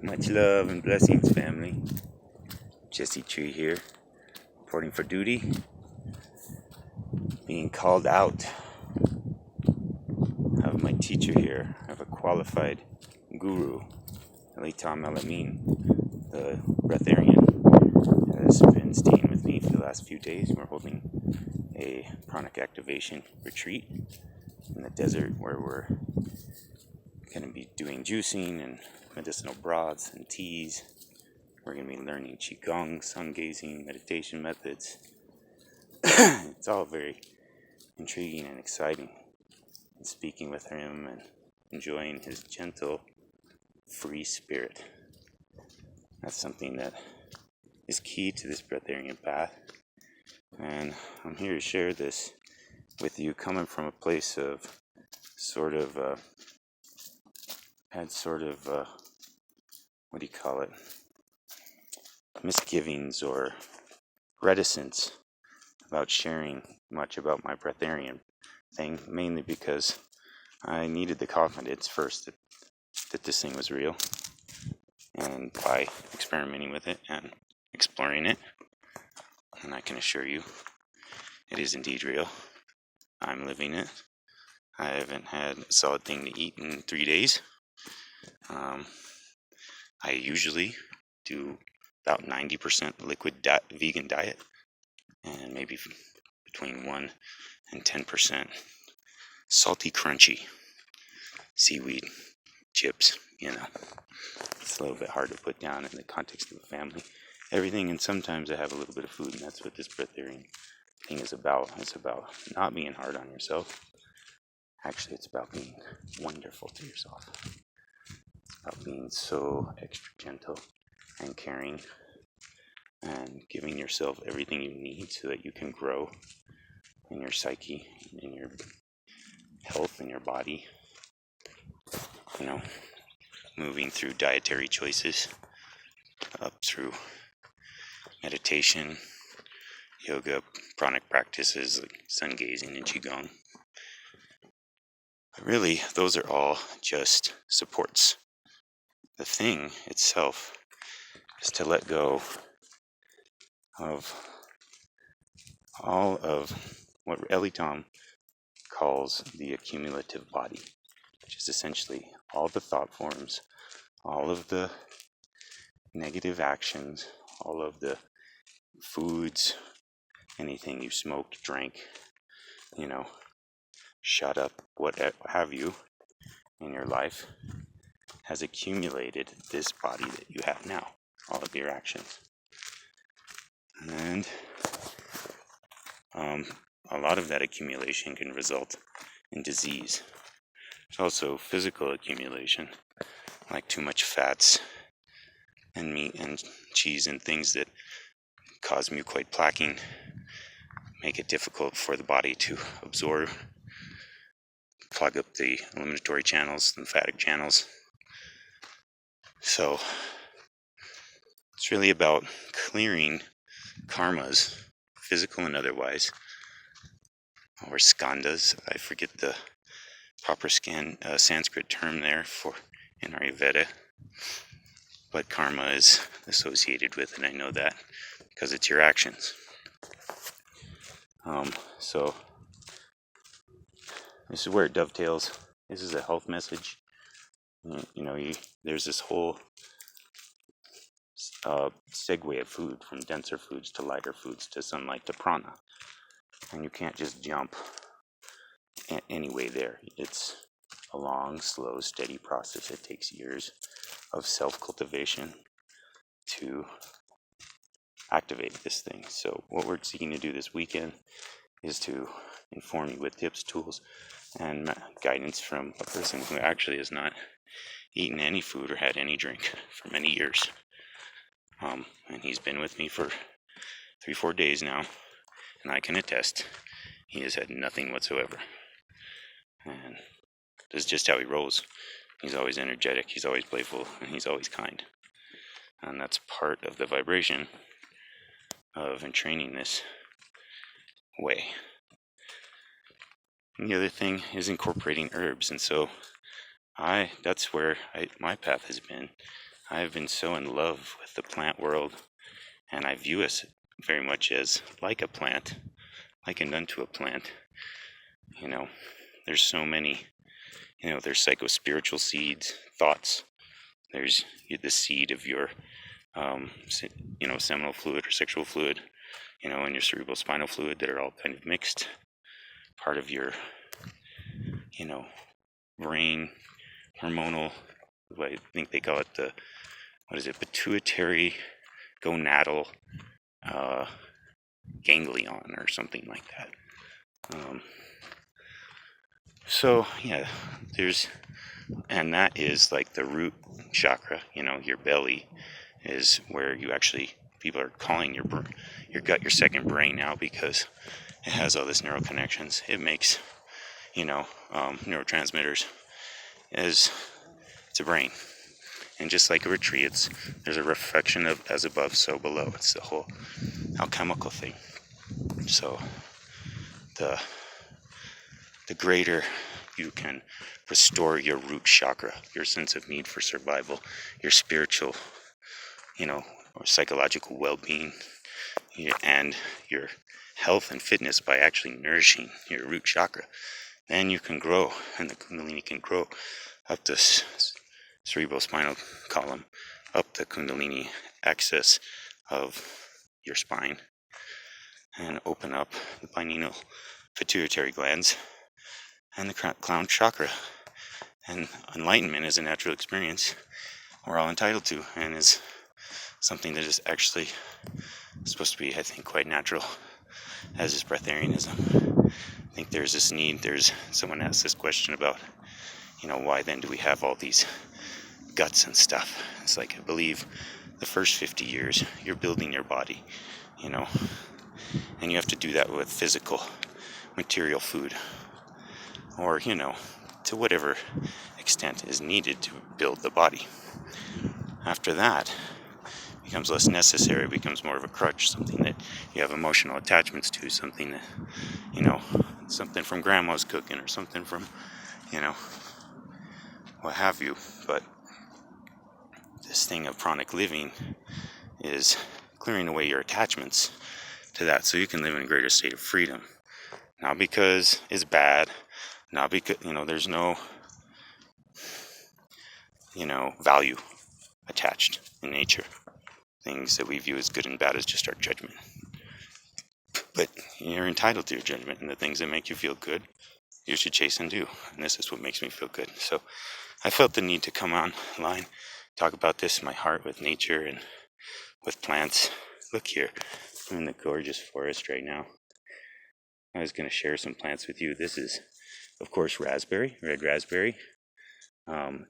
Much love and blessings, family. Jesse Tree here, reporting for duty, being called out. I have my teacher here. I have a qualified guru, Tom Alamin, the Breatharian, has been staying with me for the last few days. We're holding a pranic activation retreat in the desert where we're going to be doing juicing and medicinal broths and teas. We're going to be learning Qigong, sun gazing, meditation methods. It's all very intriguing and exciting. And speaking with him and enjoying his gentle, free spirit. That's something that is key to this breatharian path. And I'm here to share this with you coming from a place of misgivings or reticence about sharing much about my breatharian thing, mainly because I needed the confidence first that this thing was real, and by experimenting with it and exploring it, and I can assure you it is indeed real. I'm living it. I haven't had a solid thing to eat in 3 days. I usually do about 90% liquid vegan diet, and maybe between 1 and 10% salty, crunchy seaweed chips. It's a little bit hard to put down in the context of a family. Everything, and sometimes I have a little bit of food, and that's what this breatharian thing is about. It's about not being hard on yourself. Actually, it's about being wonderful to yourself. It's about being so extra gentle and caring and giving yourself everything you need so that you can grow in your psyche, in your health, in your body. Moving through dietary choices, up through meditation, yoga, pranic practices like sun gazing and qigong. But really, those are all just supports. The thing itself is to let go of all of what Tom calls the accumulative body, which is essentially all the thought forms, all of the negative actions, all of the foods, anything you smoked, drank, shut up, what have you, in your life, has accumulated this body that you have now, all of your actions. And a lot of that accumulation can result in disease. There's also physical accumulation, like too much fats and meat and cheese and things that cause mucoid plaquing, make it difficult for the body to absorb, plug up the eliminatory channels, lymphatic channels. So it's really about clearing karmas, physical and otherwise, or skandhas. I forget the proper Sanskrit term there for in Ayurveda, but karma is associated with it. I know that because it's your actions. So this is where it dovetails. This is a health message. There's this whole segue of food, from denser foods to lighter foods to sunlight to prana, and you can't just jump anyway there. It's a long, slow, steady process. It takes years of self-cultivation to activate this thing. So what we're seeking to do this weekend is to inform you with tips, tools, and guidance from a person who actually has not eaten any food or had any drink for many years. And he's been with me for 3-4 days now, and I can attest he has had nothing whatsoever. And this is just how he rolls. He's always energetic, he's always playful, and he's always kind. And that's part of the vibration of entraining this way. And the other thing is incorporating herbs, and so that's where my path has been. I've been so in love with the plant world, and I view us very much as like a plant, likened unto a plant. You know, there's so many, there's psycho-spiritual seeds, thoughts. There's the seed of your, seminal fluid or sexual fluid, and your cerebral spinal fluid that are all kind of mixed. Part of your, brain hormonal, I think they call it pituitary gonadal ganglion or something like that. So yeah, and that is like the root chakra. Your belly is where people are calling your gut your second brain now, because it has all this neural connections. It makes neurotransmitters. It's a brain, and just like a retreat, there's a reflection of as above, so below. It's the whole alchemical thing. So the greater you can restore your root chakra, your sense of need for survival, your spiritual, or psychological well-being, and your health and fitness by actually nourishing your root chakra, then you can grow, and the Kundalini can grow up this cerebrospinal column, up the Kundalini axis of your spine, and open up the pineal pituitary glands and the crown chakra. And enlightenment is a natural experience we're all entitled to, and is something that is actually supposed to be, I think, quite natural, as is breatharianism. I think there's this need. Someone asked this question about, why then do we have all these guts and stuff? It's like, I believe the first 50 years you're building your body, and you have to do that with physical, material food, or, to whatever extent is needed to build the body. After that, it becomes less necessary, it becomes more of a crutch, something that you have emotional attachments to, something that, something from grandma's cooking, or something from, what have you. But this thing of pranic living is clearing away your attachments to that, so you can live in a greater state of freedom. Not because it's bad, not because, there's no, value attached in nature. Things that we view as good and bad is just our judgment. But you're entitled to your judgment, and the things that make you feel good, you should chase and do. And this is what makes me feel good. So I felt the need to come online, talk about this in my heart with nature and with plants. Look here, I'm in the gorgeous forest right now. I was going to share some plants with you. This is, of course, red raspberry. And